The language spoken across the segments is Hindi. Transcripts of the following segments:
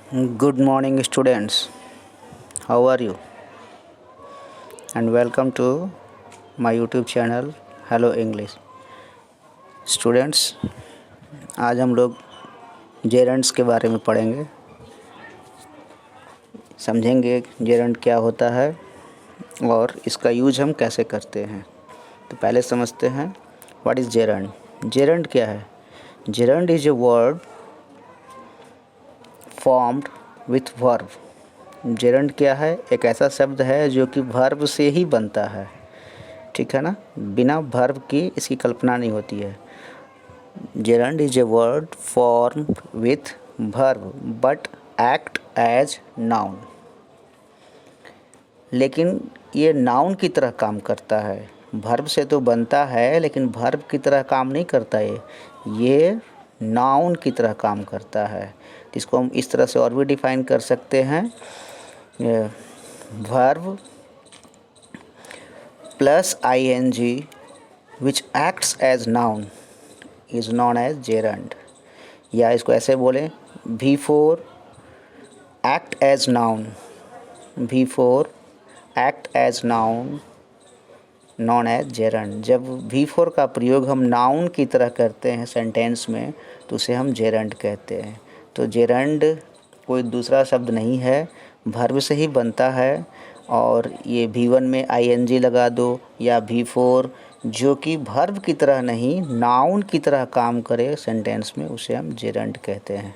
Good morning, students. How are you? And welcome to my YouTube channel Hello English. Students, आज हम लोग जेरेंड्स के बारे में पढ़ेंगे, समझेंगे जेरेंड क्या होता है और इसका यूज हम कैसे करते हैं। तो पहले समझते हैं व्हाट इज़ जेरेंड। जेरेंड क्या है? Gerund is a word formed with verb. Gerund क्या है? एक ऐसा शब्द है जो कि वर्ब से ही बनता है, ठीक है ना। बिना वर्ब की इसकी कल्पना नहीं होती है। Gerund is a word form with verb but act as noun. लेकिन ये नाउन की तरह काम करता है। वर्ब से तो बनता है लेकिन वर्ब की तरह काम नहीं करता ये नाउन की तरह काम करता है। तो इसको हम इस तरह से और भी डिफाइन कर सकते हैं, verb plus ing which acts as noun is known as gerund. या इसको ऐसे बोलें, V4 act as noun, V4 act as noun known as gerund. जब V4 का प्रयोग हम नाउन की तरह करते हैं सेंटेंस में तो उसे हम जेरेंड कहते हैं। तो जेरेंड कोई दूसरा शब्द नहीं है, वर्ब से ही बनता है। और ये V1 में ing लगा दो या V4 जो कि वर्ब की तरह नहीं नाउन की तरह काम करे सेंटेंस में, उसे हम जेरेंड कहते हैं।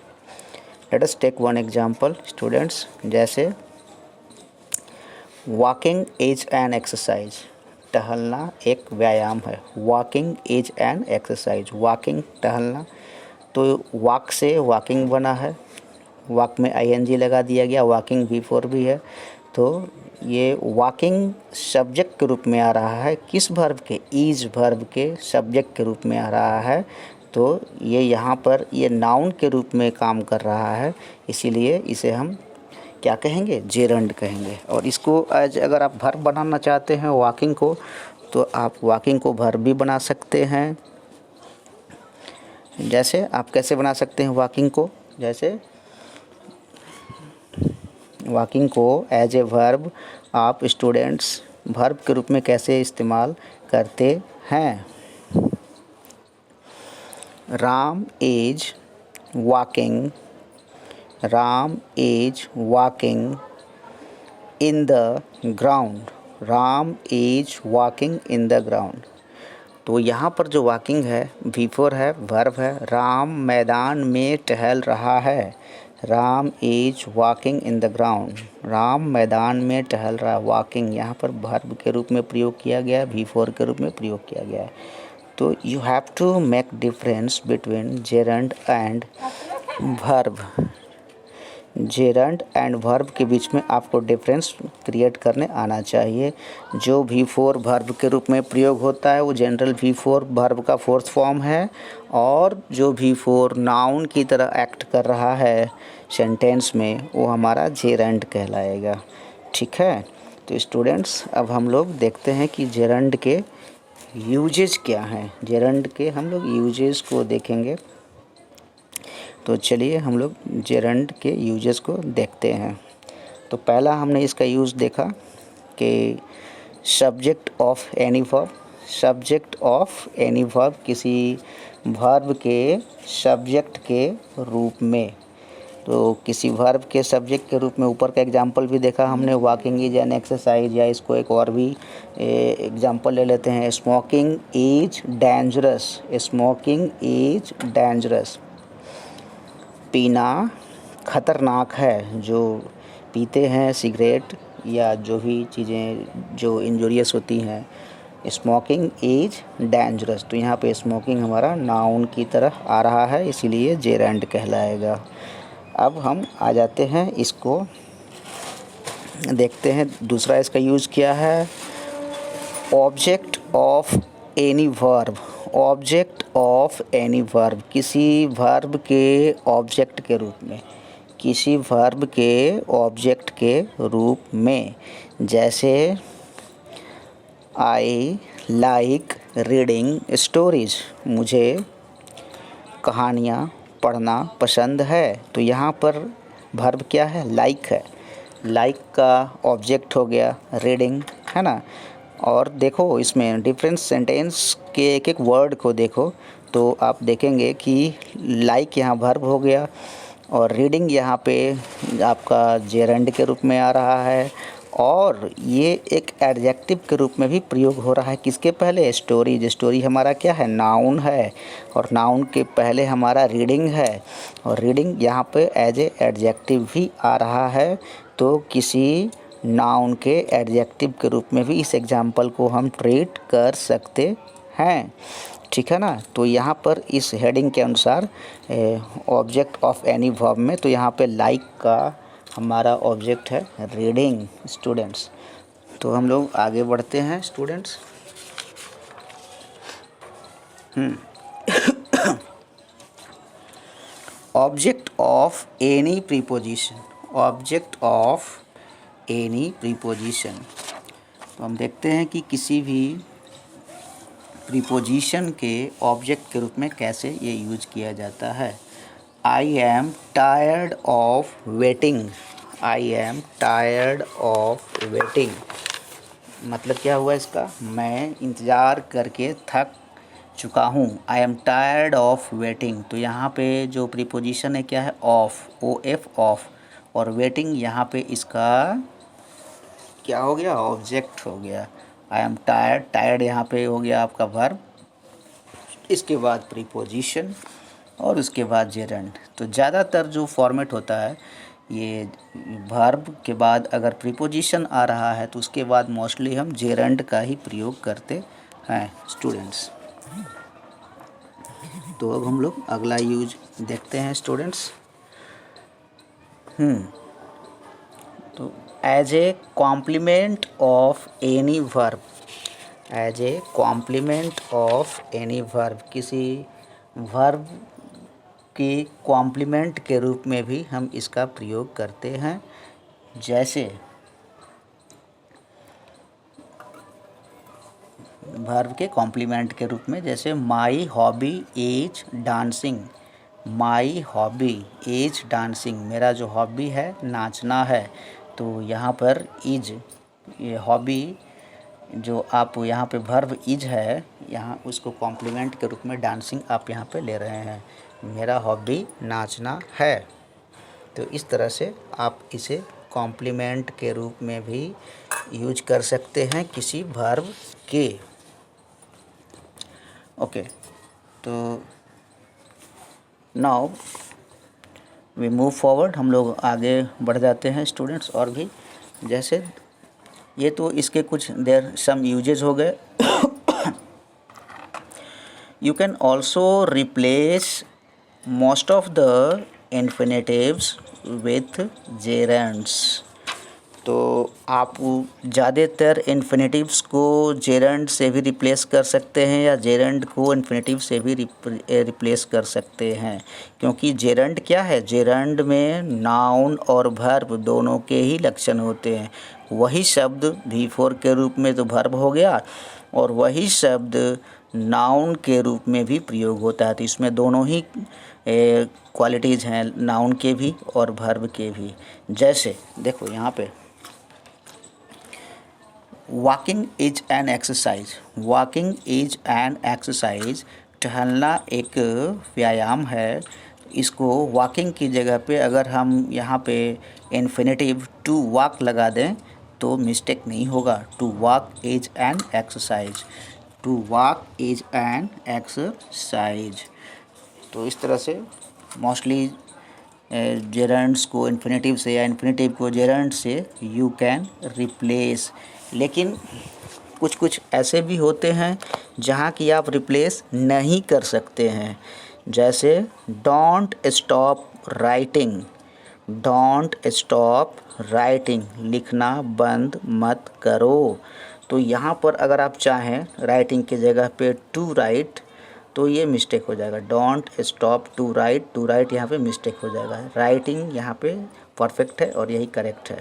Let us take one example students. जैसे वॉकिंग इज एन एक्सरसाइज, टहलना एक व्यायाम है। Walking is an exercise, walking टहलना। तो वॉक से वॉकिंग बना है, वॉक में ing लगा दिया गया, वॉकिंग V4 भी है। तो ये वॉकिंग सब्जेक्ट के रूप में आ रहा है, किस वर्ब के? इज वर्ब के सब्जेक्ट के रूप में आ रहा है। तो ये यहाँ पर ये नाउन के रूप में काम कर रहा है, इसीलिए इसे हम क्या कहेंगे? जेरेंड कहेंगे। और इसको आज अगर आप वर्ब बनाना चाहते हैं वॉकिंग को, तो आप वॉकिंग को वर्ब भी बना सकते हैं। जैसे आप कैसे बना सकते हैं वॉकिंग को? जैसे वॉकिंग को एज ए वर्ब आप स्टूडेंट्स वर्ब के रूप में कैसे इस्तेमाल करते हैं? Ram is walking, Ram is walking in the ground, Ram is walking in the ground. तो यहाँ पर जो वॉकिंग है V4 है, वर्ब है। राम मैदान में टहल रहा है, Ram is walking in the ground, Ram मैदान में टहल रहा। वॉकिंग यहाँ पर वर्ब के रूप में प्रयोग किया गया है, V4 के रूप में प्रयोग किया गया है। तो you have to make difference between gerund and verb. Gerund and verb के बीच में आपको डिफरेंस क्रिएट करने आना चाहिए। जो V4 वर्ब के रूप में प्रयोग होता है वो जनरल V4 वर्ब का फोर्थ फॉर्म है, और जो V4 नाउन की तरह एक्ट कर रहा है सेंटेंस में वो हमारा जेरेंड कहलाएगा, ठीक है। तो स्टूडेंट्स अब हम लोग देखते हैं कि जेरेंड के यूजेस क्या हैं। जेरेंड के हम लोग यूजेस को देखेंगे। तो चलिए हम लोग जेरेंड के यूजेस को देखते हैं। तो पहला हमने इसका यूज़ देखा कि subject of any verb, subject of any verb, किसी वर्ब के सब्जेक्ट के रूप में। तो किसी वर्ब के सब्जेक्ट के रूप में ऊपर का एग्जांपल भी देखा हमने, वॉकिंग इज एन एक्सरसाइज। या इसको एक और भी एग्जांपल ले लेते हैं, smoking is dangerous, smoking is dangerous. पीना खतरनाक है, जो पीते हैं सिगरेट या जो भी चीज़ें जो इंजूरियस होती हैं, स्मोकिंग इज डेंजरस। तो यहाँ पे स्मोकिंग हमारा नाउन की तरह आ रहा है, इसीलिए जेरेंड कहलाएगा। अब हम आ जाते हैं, इसको देखते हैं दूसरा इसका यूज़ क्या है। Object of any verb, object of any verb, किसी वर्ब के ऑब्जेक्ट के रूप में, किसी वर्ब के ऑब्जेक्ट के रूप में। जैसे आई लाइक रीडिंग स्टोरीज, मुझे कहानियाँ पढ़ना पसंद है। तो यहाँ पर वर्ब क्या है, लाइक है। लाइक का ऑब्जेक्ट हो गया रीडिंग, है ना। और देखो इसमें डिफरेंट सेंटेंस के एक एक वर्ड को देखो तो आप देखेंगे कि लाइक यहाँ वर्ब हो गया और रीडिंग यहाँ पे आपका जेरंड के रूप में आ रहा है, और ये एक एडजेक्टिव के रूप में भी प्रयोग हो रहा है। किसके पहले, स्टोरी। स्टोरी हमारा क्या है, नाउन है, और नाउन के पहले हमारा रीडिंग है, और रीडिंग यहाँ पे एज ए एडजेक्टिव भी आ रहा है। तो किसी नाउन के एडजेक्टिव के रूप में भी इस एग्जाम्पल को हम ट्रीट कर सकते हैं, ठीक है ना। तो यहाँ पर इस हेडिंग के अनुसार ऑब्जेक्ट ऑफ एनी वर्ब में, तो यहाँ पे लाइक का हमारा ऑब्जेक्ट है रीडिंग स्टूडेंट्स। तो हम लोग आगे बढ़ते हैं students. Object of any preposition, object of any preposition. तो हम देखते हैं कि किसी भी प्रीपोजिशन के ऑब्जेक्ट के रूप में कैसे ये यूज किया जाता है। I am tired of waiting, I am tired of waiting मतलब क्या हुआ इसका, मैं इंतज़ार करके थक चुका हूँ। I am tired of waiting, तो यहाँ पे जो प्रीपोजिशन है क्या है, ऑफ, ओ एफ, ऑफ, और वेटिंग यहाँ पे इसका क्या हो गया, ऑब्जेक्ट हो गया। आई एम टायर्ड, टायर्ड यहाँ पे हो गया आपका वर्ब, इसके बाद प्रीपोजिशन और उसके बाद जेरंड। तो ज़्यादातर जो फॉर्मेट होता है ये वर्ब के बाद अगर प्रीपोजिशन आ रहा है तो उसके बाद मोस्टली हम जेरंड का ही प्रयोग करते हैं स्टूडेंट्स। तो अब हम लोग अगला यूज देखते हैं स्टूडेंट्स। तो as a complement of any verb, as a complement of any verb, किसी वर्ब के कॉम्प्लीमेंट के रूप में भी हम इसका प्रयोग करते हैं। जैसे वर्ब के कॉम्प्लीमेंट के रूप में, जैसे my hobby is dancing, my hobby is dancing, मेरा जो हॉबी है नाचना है। तो यहाँ पर इज, ये हॉबी जो आप यहाँ पे वर्ब इज है, यहाँ उसको कॉम्प्लीमेंट के रूप में डांसिंग आप यहाँ पे ले रहे हैं, मेरा हॉबी नाचना है। तो इस तरह से आप इसे कॉम्प्लीमेंट के रूप में भी यूज कर सकते हैं किसी वर्ब के। ओके, तो नाउ वी मूव फॉरवर्ड, हम लोग आगे बढ़ जाते हैं स्टूडेंट्स। और भी जैसे ये तो इसके कुछ देर सम यूजेज हो गए। You can also replace most of the infinitives with gerunds. तो आप ज़्यादातर इन्फिनेटिव्स को जेरंड से भी रिप्लेस कर सकते हैं या जेरंड को इन्फिनेटिव से भी रिप्लेस कर सकते हैं, क्योंकि जेरंड क्या है, जेरंड में नाउन और वर्ब दोनों के ही लक्षण होते हैं। वही शब्द V4 के रूप में तो वर्ब हो गया और वही शब्द नाउन के रूप में भी प्रयोग होता है। तो इसमें दोनों ही क्वालिटीज़ हैं, नाउन के भी और वर्ब के भी। जैसे देखो यहाँ पे walking is an exercise, walking is an exercise, टहलना एक व्यायाम है। इसको वॉकिंग की जगह पे अगर हम यहाँ पे इन्फिनेटिव टू वॉक लगा दें तो मिस्टेक नहीं होगा। To walk is an exercise, to walk is an exercise. तो इस तरह से मोस्टली जेरंड्स को इन्फिनेटिव से या इन्फिनेटिव को जेरंड से यू कैन रिप्लेस। लेकिन कुछ कुछ ऐसे भी होते हैं जहाँ की आप रिप्लेस नहीं कर सकते हैं। जैसे don't stop writing, don't stop writing, लिखना बंद मत करो। तो यहाँ पर अगर आप चाहें राइटिंग की जगह पे टू राइट तो ये मिस्टेक हो जाएगा। Don't stop to write, to write यहाँ पे मिस्टेक हो जाएगा। राइटिंग यहाँ पे परफेक्ट है और यही करेक्ट है।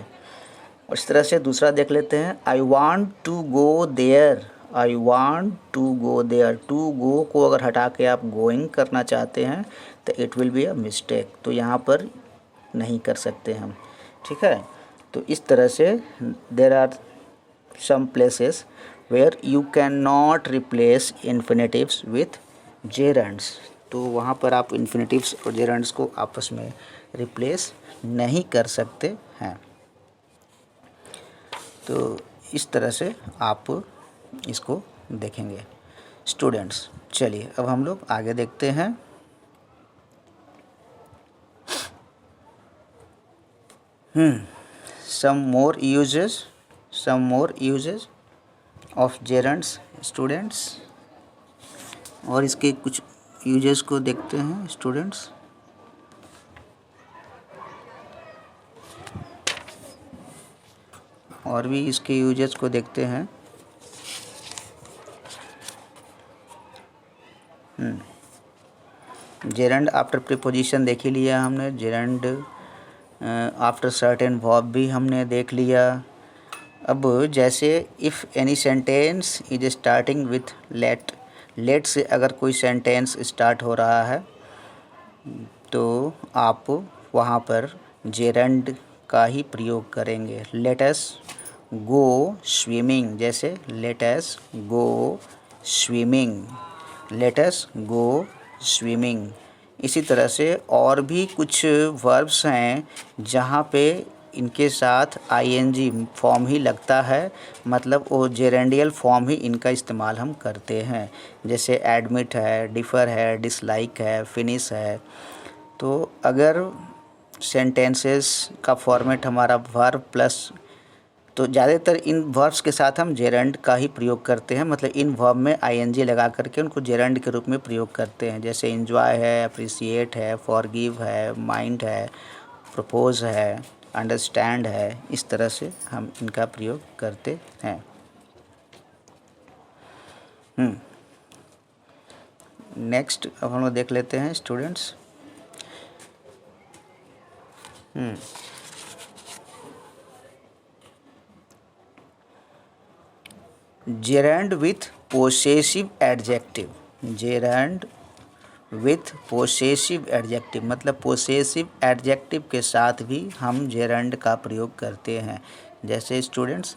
और इस तरह से दूसरा देख लेते हैं, I want to go there, I want to go there, to go को अगर हटा के आप गोइंग करना चाहते हैं तो it will be a mistake. तो यहाँ पर नहीं कर सकते हम, ठीक है। तो इस तरह से there are some places where you can not replace infinitives with gerunds. तो वहाँ पर आप इन्फिनेटिव्स और जेरंड्स को आपस में रिप्लेस नहीं कर सकते हैं। तो इस तरह से आप इसको देखेंगे स्टूडेंट्स। चलिए अब हम लोग आगे देखते हैं। some more uses of gerunds students, और इसके कुछ यूजेस को देखते हैं स्टूडेंट्स। और भी इसके यूजेस को देखते हैं। जेरंड आफ्टर प्रीपोजिशन देख ही लिया हमने। जेरंड आफ्टर सर्टेन वर्ब भी हमने देख लिया। अब जैसे if any sentence is starting with let, let से अगर कोई सेंटेंस स्टार्ट हो रहा है तो आप वहाँ पर जेरंड का ही प्रयोग करेंगे। लेट अस गो स्विमिंग, जैसे लेट अस गो स्विमिंग, लेट अस गो स्विमिंग। इसी तरह से और भी कुछ वर्ब्स हैं जहाँ पे इनके साथ आईएनजी फॉर्म ही लगता है, मतलब वो जेरेंडियल फॉर्म ही इनका इस्तेमाल हम करते हैं। जैसे एडमिट है, डिफ़र है, डिसलाइक है, फिनिश है। तो अगर सेंटेंसेस का फॉर्मेट हमारा वर्ब प्लस, तो ज़्यादातर इन वर्ब्स के साथ हम जेरंड का ही प्रयोग करते हैं, मतलब इन वर्ब में आईएनजी लगा करके उनको जेरंड के रूप में प्रयोग करते हैं। जैसे एंजॉय है, अप्रिसिएट है, फॉरगिव है, माइंड है, प्रपोज है, अंडरस्टैंड है। इस तरह से हम इनका प्रयोग करते हैं। नेक्स्ट अब हम लोग देख लेते हैं students. Gerund with possessive adjective, gerund with possessive adjective, मतलब पोसेसिव एडजेक्टिव के साथ भी हम जेरंड का प्रयोग करते हैं। जैसे students,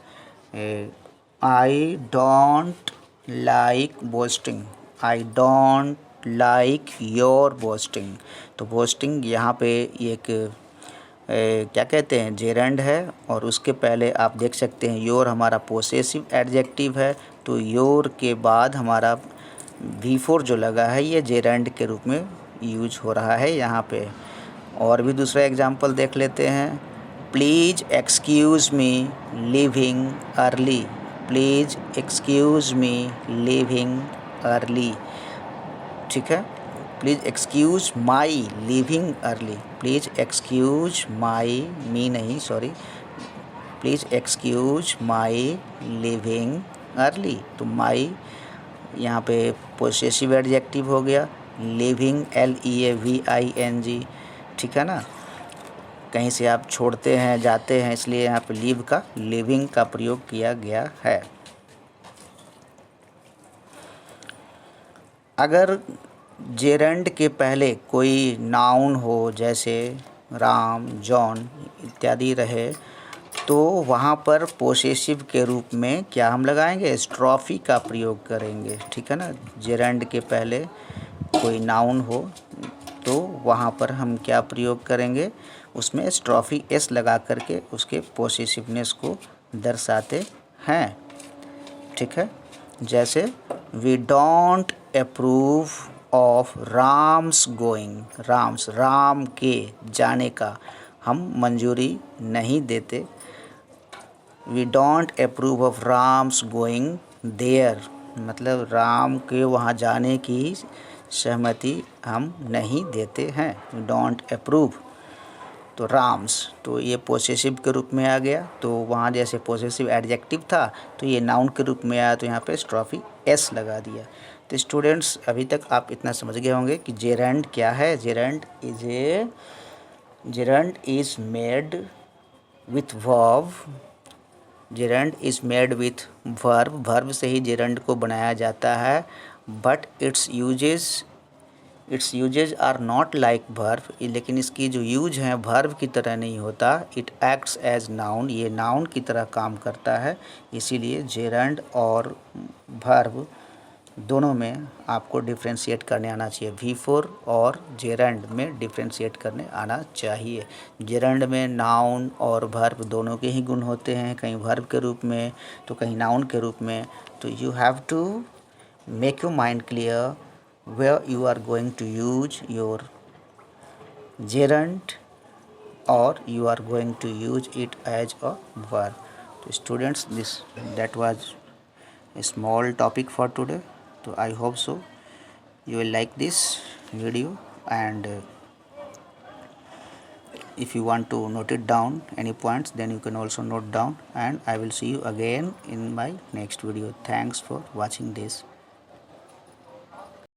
I don't like boasting, I don't like your boasting. तो बोस्टिंग यहाँ पे एक क्या कहते हैं, जेरंड है, और उसके पहले आप देख सकते हैं योर हमारा पोसेसिव एडजेक्टिव है। तो योर के बाद हमारा V4 जो लगा है ये जेरंड के रूप में यूज हो रहा है यहाँ पे। और भी दूसरा एग्जांपल देख लेते हैं। Please excuse me leaving early, please excuse me leaving early, ठीक है। Please excuse my leaving early, please excuse my, me नहीं sorry, please excuse my leaving early. तो माई यहाँ पे पोसेसिव एडजेक्टिव हो गया, लिविंग LEAVING, ठीक है ना। कहीं से आप छोड़ते हैं, जाते हैं, इसलिए यहाँ पे लीव का, लिविंग का प्रयोग किया गया है। अगर जेरंड के पहले कोई नाउन हो, जैसे राम, जॉन इत्यादि रहे, तो वहाँ पर पोसेसिव के रूप में क्या हम लगाएंगे, स्ट्रॉफी का प्रयोग करेंगे, ठीक है ना। जेरंड के पहले कोई नाउन हो तो वहाँ पर हम क्या प्रयोग करेंगे, उसमें स्ट्रॉफी S लगा करके उसके पोसेसिवनेस को दर्शाते हैं, ठीक है। जैसे we don't approve of Ram's going, Ram's Ram के जाने का हम मंजूरी नहीं देते। We don't approve of Ram's going there, मतलब राम के वहाँ जाने की सहमति हम नहीं देते हैं। वी डोंट अप्रूव, तो राम्स, तो ये पोसेसिव के रूप में आ गया। तो वहाँ जैसे पोसेसिव एडजेक्टिव था तो ये नाउन के रूप में आया, तो यहाँ पे स्ट्रॉफी S लगा दिया। तो स्टूडेंट्स अभी तक आप इतना समझ गए होंगे कि जेरंड क्या है। Gerund is made with verb, gerund is made with verb, verb से ही जेरंड को बनाया जाता है। But its uses its uses are not like verb, लेकिन इसकी जो यूज है वर्ब की तरह नहीं होता। इट एक्ट्स एज नाउन, ये नाउन की तरह काम करता है। इसीलिए जेरंड और वर्ब दोनों में आपको डिफ्रेंशिएट करने आना चाहिए। V4 और जेरंड में डिफ्रेंशिएट करने आना चाहिए। जेरंड में नाउन और वर्ब दोनों के ही गुण होते हैं, कहीं वर्ब के रूप में तो कहीं नाउन के रूप में। तो you have to make your mind clear where you are going to use your gerund or you are going to use it as a verb. So students, that was a small topic for today. So I hope so you will like this video, and if you want to note it down any points, then you can also note down, and I will see you again in my next video. Thanks for watching this.